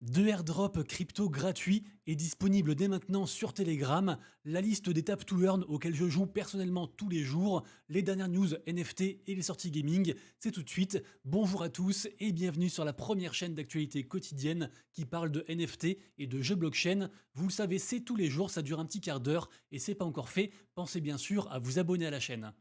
Deux airdrops crypto gratuits est disponible dès maintenant sur Telegram. La liste des tap to earn auxquels je joue personnellement tous les jours, les dernières news NFT et les sorties gaming, c'est tout de suite. Bonjour à tous et bienvenue sur la première chaîne d'actualité quotidienne qui parle de NFT et de jeux blockchain. Vous le savez, c'est tous les jours, ça dure un petit quart d'heure et c'est pas encore fait. Pensez bien sûr à vous abonner à la chaîne.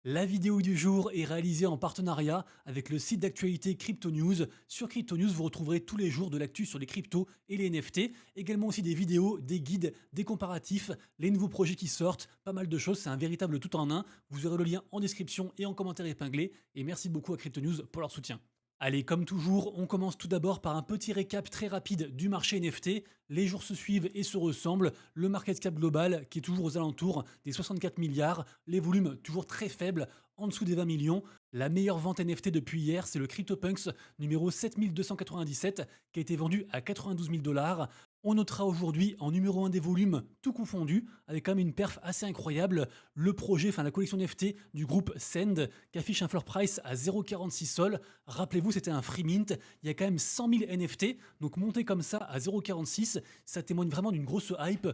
La vidéo du jour est réalisée en partenariat avec le site d'actualité Crypto News. Sur Crypto News, vous retrouverez tous les jours de l'actu sur les cryptos et les NFT, également aussi des vidéos, des guides, des comparatifs, les nouveaux projets qui sortent, pas mal de choses, c'est un véritable tout en un. Vous aurez le lien en description et en commentaire épinglé, et merci beaucoup à Crypto News pour leur soutien. Allez, comme toujours, on commence tout d'abord par un petit récap très rapide du marché NFT. Les jours se suivent et se ressemblent. Le market cap global qui est toujours aux alentours des 64 milliards. Les volumes toujours très faibles, en dessous des 20 millions. La meilleure vente NFT depuis hier, c'est le CryptoPunks numéro 7297 qui a été vendu à 92 000 $. On notera aujourd'hui en numéro 1 des volumes, tout confondu, avec quand même une perf assez incroyable, le projet, enfin la collection NFT du groupe Send, qui affiche un floor price à 0,46 sol. Rappelez-vous, c'était un free mint, il y a quand même 100 000 NFT, donc monter comme ça à 0,46, ça témoigne vraiment d'une grosse hype.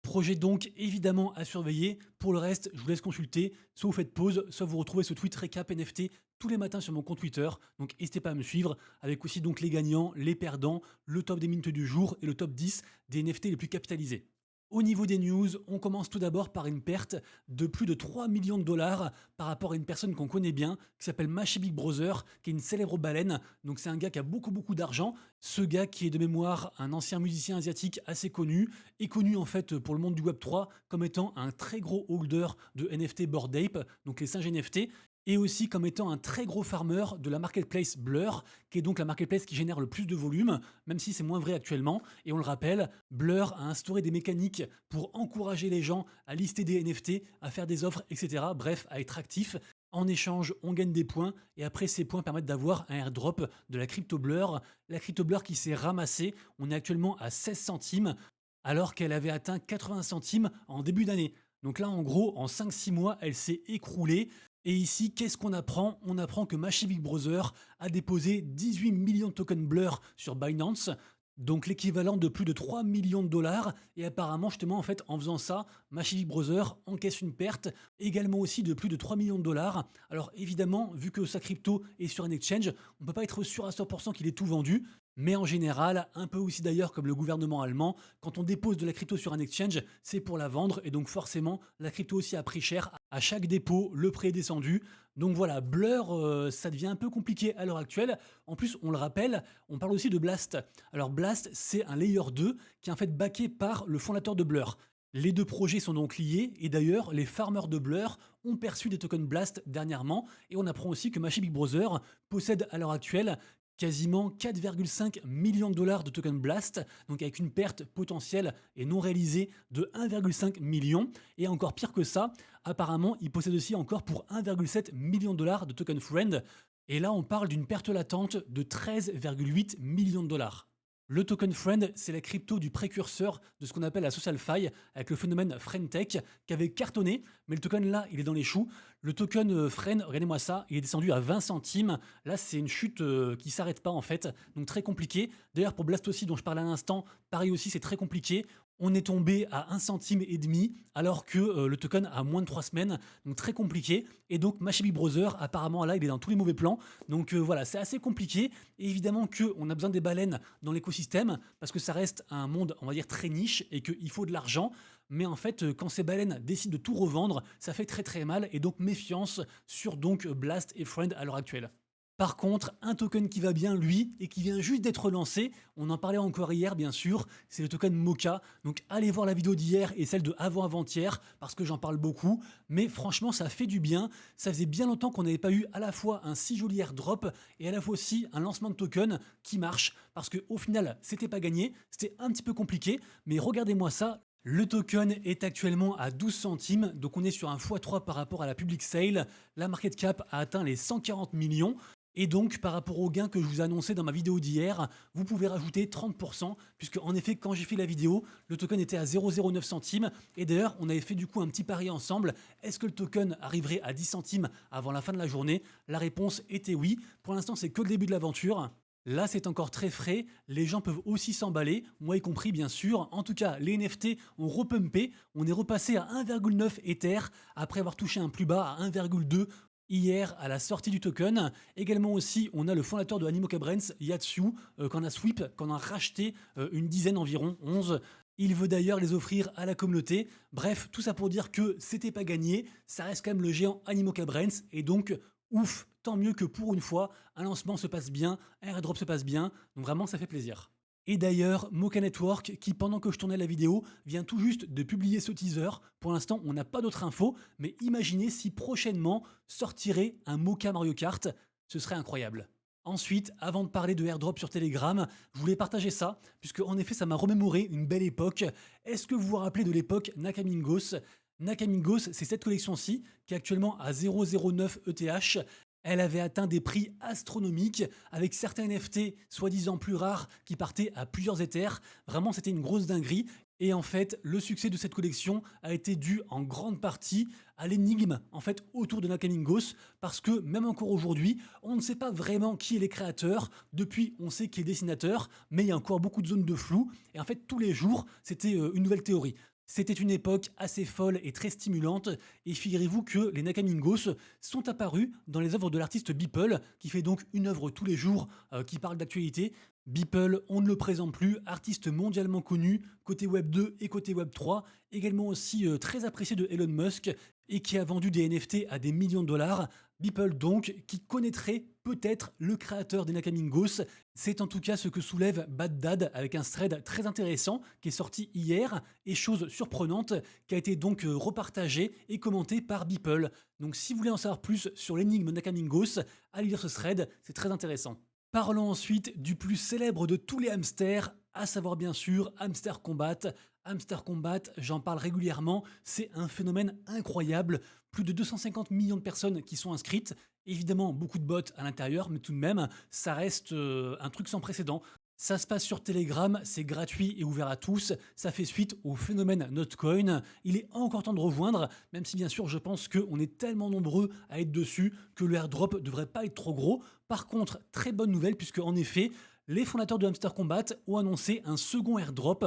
Projet donc évidemment à surveiller. Pour le reste, je vous laisse consulter. Soit vous faites pause, soit vous retrouvez ce tweet récap NFT tous les matins sur mon compte Twitter. Donc n'hésitez pas à me suivre, avec aussi donc les gagnants, les perdants, le top des minutes du jour et le top 10 des NFT les plus capitalisés. Au niveau des news, on commence tout d'abord par une perte de plus de 3 millions de dollars par rapport à une personne qu'on connaît bien, qui s'appelle Mashi Big Brother, qui est une célèbre baleine. Donc c'est un gars qui a beaucoup d'argent. Ce gars qui est de mémoire un ancien musicien asiatique assez connu, est connu en fait pour le monde du Web3 comme étant un très gros holder de NFT Bored Ape, donc les singes NFT, et aussi comme étant un très gros farmer de la marketplace Blur, qui est donc la marketplace qui génère le plus de volume, même si c'est moins vrai actuellement. Et on le rappelle, Blur a instauré des mécaniques pour encourager les gens à lister des NFT, à faire des offres, etc. Bref, à être actifs. En échange, on gagne des points et après ces points permettent d'avoir un airdrop de la crypto Blur. La crypto Blur qui s'est ramassée, on est actuellement à 16 centimes alors qu'elle avait atteint 80 centimes en début d'année. Donc là, en gros, en 5-6 mois, elle s'est écroulée. Et ici, qu'est-ce qu'on apprend? On apprend que Mashi Big Brother a déposé 18 millions de tokens Blur sur Binance, donc l'équivalent de plus de 3 millions de dollars. Et apparemment, justement, en fait, en faisant ça, Mashi Big Brother encaisse une perte, également aussi de plus de 3 millions de dollars. Alors évidemment, vu que sa crypto est sur un exchange, on ne peut pas être sûr à 100% qu'il est tout vendu. Mais en général, un peu aussi d'ailleurs comme le gouvernement allemand, quand on dépose de la crypto sur un exchange, c'est pour la vendre et donc forcément la crypto aussi a pris cher. À chaque dépôt, le prix est descendu. Donc voilà, Blur, ça devient un peu compliqué à l'heure actuelle. En plus, on le rappelle, on parle aussi de Blast. Alors Blast, c'est un layer 2 qui est en fait backé par le fondateur de Blur. Les deux projets sont donc liés et d'ailleurs les farmers de Blur ont perçu des tokens Blast dernièrement et on apprend aussi que Machi Big Brother possède à l'heure actuelle quasiment 4,5 millions de dollars de tokens Blast, donc avec une perte potentielle et non réalisée de 1,5 million. Et encore pire que ça, apparemment, il possède aussi encore pour 1,7 million de dollars de tokens Friend. Et là, on parle d'une perte latente de 13,8 millions de dollars. Le token Friend, c'est la crypto du précurseur de ce qu'on appelle la social fi, avec le phénomène Friendtech, qui avait cartonné, mais le token là, il est dans les choux. Le token Friend, regardez-moi ça, il est descendu à 20 centimes. Là, c'est une chute qui s'arrête pas en fait, donc très compliqué. D'ailleurs, pour Blast aussi, dont je parlais à l'instant, pareil aussi, c'est très compliqué. On est tombé à 1 centime et demi, alors que le token a moins de 3 semaines, donc très compliqué. Et donc, Machibi Brother, apparemment, là, il est dans tous les mauvais plans. Donc voilà, c'est assez compliqué. Et évidemment qu'on a besoin des baleines dans l'écosystème, parce que ça reste un monde, on va dire, très niche, et qu'il faut de l'argent. Mais en fait, quand ces baleines décident de tout revendre, ça fait très mal. Et donc, méfiance sur donc Blast et Friend à l'heure actuelle. Par contre, un token qui va bien, lui, et qui vient juste d'être lancé, on en parlait encore hier, bien sûr, c'est le token Mocha. Donc allez voir la vidéo d'hier et celle de avant-avant-hier, parce que j'en parle beaucoup. Mais franchement, ça fait du bien. Ça faisait bien longtemps qu'on n'avait pas eu à la fois un si joli airdrop et à la fois aussi un lancement de token qui marche. Parce qu'au final, c'était pas gagné, c'était un petit peu compliqué. Mais regardez-moi ça. Le token est actuellement à 12 centimes, donc on est sur un x3 par rapport à la public sale. La market cap a atteint les 140 millions. Et donc, par rapport au gain que je vous ai annoncé dans ma vidéo d'hier, vous pouvez rajouter 30%, puisque en effet, quand j'ai fait la vidéo, le token était à 0,09 centimes. Et d'ailleurs, on avait fait du coup un petit pari ensemble. Est-ce que le token arriverait à 10 centimes avant la fin de la journée? La réponse était oui. Pour l'instant, c'est que le début de l'aventure. Là, c'est encore très frais, les gens peuvent aussi s'emballer, moi y compris bien sûr. En tout cas, les NFT ont repumpé, on est repassé à 1,9 Ether après avoir touché un plus bas à 1,2 hier à la sortie du token. Également aussi, on a le fondateur de Animoca Brands, Yatsu, qu'on a sweep, qu'on a racheté une dizaine environ, 11. Il veut d'ailleurs les offrir à la communauté. Bref, tout ça pour dire que c'était pas gagné, ça reste quand même le géant Animoca Brands et donc ouf, tant mieux que pour une fois, un lancement se passe bien, un airdrop se passe bien, donc vraiment ça fait plaisir. Et d'ailleurs, Mocha Network, qui pendant que je tournais la vidéo, vient tout juste de publier ce teaser. Pour l'instant, on n'a pas d'autres infos, mais imaginez si prochainement sortirait un Mocha Mario Kart, ce serait incroyable. Ensuite, avant de parler de airdrop sur Telegram, je voulais partager ça, puisque en effet ça m'a remémoré une belle époque. Est-ce que vous vous rappelez de l'époque Nakamingos? Nakamingos, c'est cette collection-ci, qui est actuellement à 0,09 ETH. Elle avait atteint des prix astronomiques, avec certains NFT soi-disant plus rares qui partaient à plusieurs Ethers. Vraiment, c'était une grosse dinguerie. Et en fait, le succès de cette collection a été dû en grande partie à l'énigme en fait autour de Nakamingos, parce que même encore aujourd'hui, on ne sait pas vraiment qui est les créateurs. Depuis, on sait qui est dessinateur, mais il y a encore beaucoup de zones de flou. Et en fait, tous les jours, c'était une nouvelle théorie. C'était une époque assez folle et très stimulante, et figurez-vous que les Nakamingos sont apparus dans les œuvres de l'artiste Beeple, qui fait donc une œuvre tous les jours qui parle d'actualité. Beeple, on ne le présente plus, artiste mondialement connu, côté Web 2 et côté Web 3, également aussi très apprécié de Elon Musk, et qui a vendu des NFT à des millions de dollars. Beeple donc, qui connaîtrait peut-être le créateur des Nakamingos. C'est en tout cas ce que soulève Bad Dad avec un thread très intéressant qui est sorti hier, et chose surprenante, qui a été donc repartagé et commenté par Beeple. Donc si vous voulez en savoir plus sur l'énigme Nakamingos, allez lire ce thread, c'est très intéressant. Parlons ensuite du plus célèbre de tous les hamsters, à savoir bien sûr Hamster Combat. Hamster Combat, j'en parle régulièrement, c'est un phénomène incroyable. Plus de 250 millions de personnes qui sont inscrites. Évidemment, beaucoup de bots à l'intérieur, mais tout de même, ça reste un truc sans précédent. Ça se passe sur Telegram, c'est gratuit et ouvert à tous. Ça fait suite au phénomène Notcoin. Il est encore temps de rejoindre, même si bien sûr je pense qu'on est tellement nombreux à être dessus que le airdrop devrait pas être trop gros. Par contre, très bonne nouvelle, puisque en effet, les fondateurs de Hamster Combat ont annoncé un second airdrop.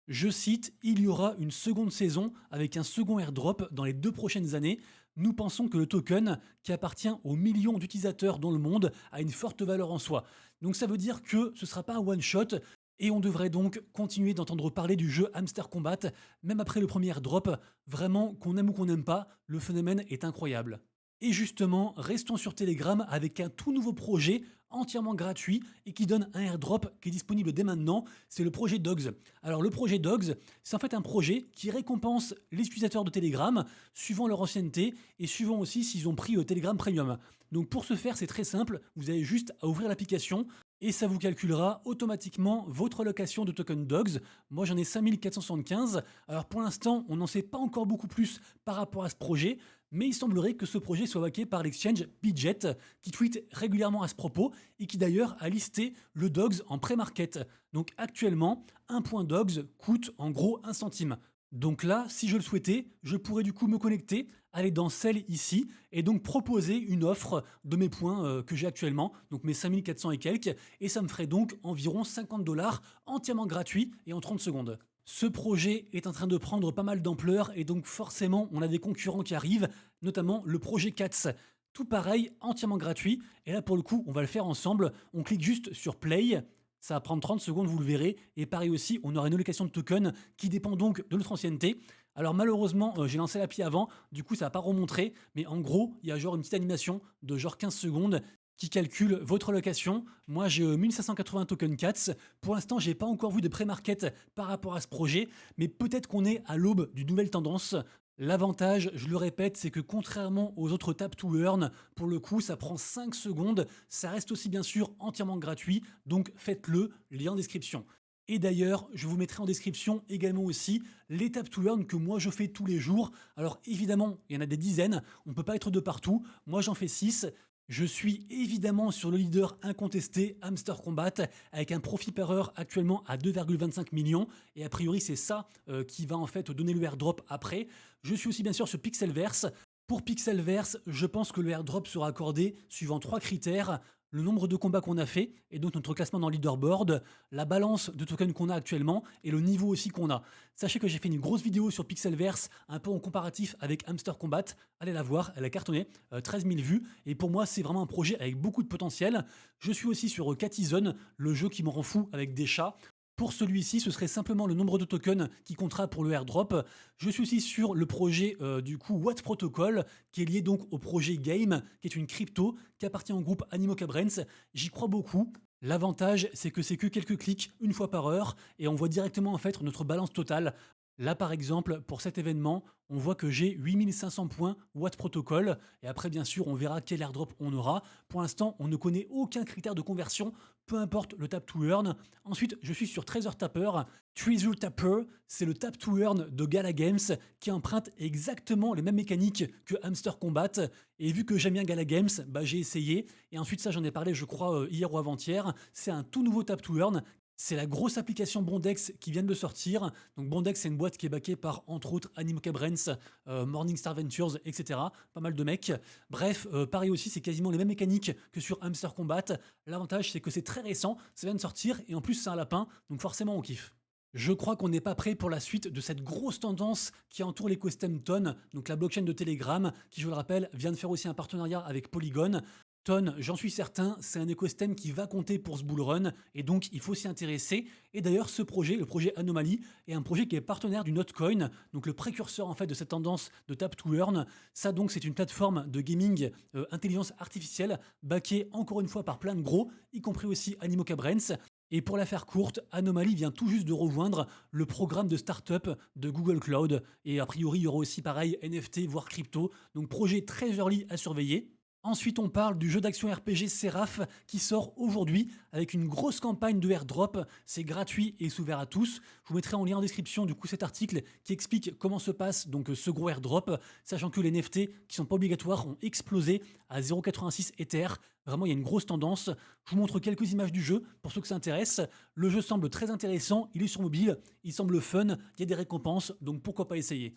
Je cite, il y aura une seconde saison avec un second airdrop dans les 2 prochaines années. Nous pensons que le token, qui appartient aux millions d'utilisateurs dans le monde, a une forte valeur en soi. Donc ça veut dire que ce ne sera pas un one-shot, et on devrait donc continuer d'entendre parler du jeu Hamster Combat, même après le premier airdrop. Vraiment, qu'on aime ou qu'on n'aime pas, le phénomène est incroyable. Et justement, restons sur Telegram avec un tout nouveau projet entièrement gratuit et qui donne un airdrop qui est disponible dès maintenant, c'est le projet Dogs. Alors le projet Dogs, c'est en fait un projet qui récompense les utilisateurs de Telegram suivant leur ancienneté et suivant aussi s'ils ont pris Telegram Premium. Donc pour ce faire, c'est très simple, vous avez juste à ouvrir l'application et ça vous calculera automatiquement votre location de token Dogs. Moi j'en ai 5475. Alors pour l'instant, on n'en sait pas encore beaucoup plus par rapport à ce projet, mais il semblerait que ce projet soit backé par l'exchange Bidget, qui tweet régulièrement à ce propos et qui d'ailleurs a listé le Dogs en pré-market. Donc actuellement, un point Dogs coûte en gros 1 centime. Donc là, si je le souhaitais, je pourrais du coup me connecter, aller dans celle ici, et donc proposer une offre de mes points que j'ai actuellement, donc mes 5400 et quelques, et ça me ferait donc environ 50 dollars entièrement gratuit et en 30 secondes. Ce projet est en train de prendre pas mal d'ampleur et donc forcément on a des concurrents qui arrivent, notamment le projet Cats. Tout pareil, entièrement gratuit, et là pour le coup on va le faire ensemble, on clique juste sur Play, ça va prendre 30 secondes, vous le verrez, et pareil aussi, on aura une allocation de token qui dépend donc de notre ancienneté. Alors malheureusement, j'ai lancé l'appli avant, du coup ça va pas remontrer, mais en gros, il y a genre une petite animation de genre 15 secondes qui calcule votre location. Moi, j'ai 1580 tokens CATS. Pour l'instant, j'ai pas encore vu de pré-market par rapport à ce projet, mais peut-être qu'on est à l'aube d'une nouvelle tendance. L'avantage, je le répète, c'est que contrairement aux autres tap to earn, pour le coup, ça prend 5 secondes. Ça reste aussi bien sûr entièrement gratuit, donc faites-le, lien en description. Et d'ailleurs, je vous mettrai en description également aussi les tap to earn que moi je fais tous les jours. Alors évidemment, il y en a des dizaines, on ne peut pas être de partout. Moi j'en fais 6. Je suis évidemment sur le leader incontesté Hamster Combat avec un profit par heure actuellement à 2,25 millions et a priori c'est ça qui va en fait donner le airdrop après. Je suis aussi bien sûr sur Pixelverse. Pour Pixelverse, je pense que le airdrop sera accordé suivant 3 critères. le nombre de combats qu'on a fait, et donc notre classement dans le leaderboard, la balance de tokens qu'on a actuellement, et le niveau aussi qu'on a. Sachez que j'ai fait une grosse vidéo sur Pixelverse, un peu en comparatif avec Hamster Combat. Allez la voir, elle a cartonné, 13 000 vues, et pour moi c'est vraiment un projet avec beaucoup de potentiel. Je suis aussi sur Catizone, le jeu qui me rend fou avec des chats. Pour celui-ci, ce serait simplement le nombre de tokens qui comptera pour le airdrop. Je suis aussi sur le projet du coup Watt Protocol, qui est lié donc au projet Game, qui est une crypto qui appartient au groupe Animoca Brands. J'y crois beaucoup. L'avantage, c'est que c'est que quelques clics une fois par heure et on voit directement en fait notre balance totale. Là, par exemple, pour cet événement, on voit que j'ai 8500 points Watt Protocol. Et après, bien sûr, on verra quel airdrop on aura. Pour l'instant, on ne connaît aucun critère de conversion, peu importe le tap to earn. Ensuite, je suis sur Treasure Tapper. Treasure Tapper, c'est le tap to earn de Gala Games qui emprunte exactement les mêmes mécaniques que Hamster Combat. Et vu que j'aime bien Gala Games, bah, j'ai essayé. Et ensuite, ça, j'en ai parlé, je crois, hier ou avant-hier. C'est un tout nouveau tap to earn. C'est la grosse application Bondex qui vient de sortir. Donc Bondex, c'est une boîte qui est backée par, entre autres, Animoca Brands, Morningstar Ventures, etc. Pas mal de mecs. Bref, pareil aussi, c'est quasiment les mêmes mécaniques que sur Hamster Combat. L'avantage, c'est que c'est très récent, ça vient de sortir, et en plus, c'est un lapin, donc forcément, on kiffe. Je crois qu'on n'est pas prêt pour la suite de cette grosse tendance qui entoure l'écosystème Ton, donc la blockchain de Telegram, qui, je le rappelle, vient de faire aussi un partenariat avec Polygon. Ton, j'en suis certain, c'est un écosystème qui va compter pour ce bull run et donc il faut s'y intéresser. Et d'ailleurs, ce projet, le projet Anomaly, est un projet qui est partenaire du Notcoin, donc le précurseur en fait de cette tendance de tap to earn. Ça donc, c'est une plateforme de gaming intelligence artificielle backée encore une fois par plein de gros, y compris aussi Animoca Brands. Et pour la faire courte, Anomaly vient tout juste de rejoindre le programme de start-up de Google Cloud. Et a priori, il y aura aussi pareil NFT, voire crypto. Donc projet très early à surveiller. Ensuite, on parle du jeu d'action RPG Seraph qui sort aujourd'hui avec une grosse campagne de airdrop. C'est gratuit et c'est ouvert à tous. Je vous mettrai en lien en description du coup cet article qui explique comment se passe donc ce gros airdrop, sachant que les NFT qui sont pas obligatoires ont explosé à 0,86 Ether. Vraiment, il y a une grosse tendance. Je vous montre quelques images du jeu pour ceux que ça intéresse. Le jeu semble très intéressant, il est sur mobile, il semble fun, il y a des récompenses, donc pourquoi pas essayer.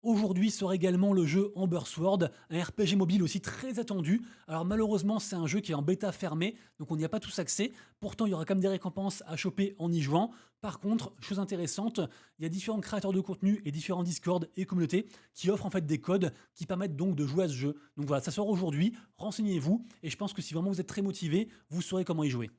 Aujourd'hui sort également le jeu Amber Sword, un RPG mobile aussi très attendu. Alors malheureusement c'est un jeu qui est en bêta fermée, donc on n'y a pas tous accès. Pourtant il y aura quand même des récompenses à choper en y jouant. Par contre, chose intéressante, il y a différents créateurs de contenu et différents Discord et communautés qui offrent en fait des codes qui permettent donc de jouer à ce jeu. Donc voilà, ça sort aujourd'hui, renseignez-vous et je pense que si vraiment vous êtes très motivé, vous saurez comment y jouer.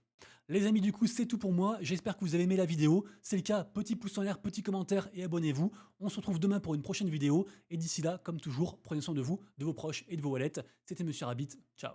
Les amis, du coup, c'est tout pour moi. J'espère que vous avez aimé la vidéo. C'est le cas, petit pouce en l'air, petit commentaire et abonnez-vous. On se retrouve demain pour une prochaine vidéo. Et d'ici là, comme toujours, prenez soin de vous, de vos proches et de vos wallets. C'était Monsieur Rabbit. Ciao.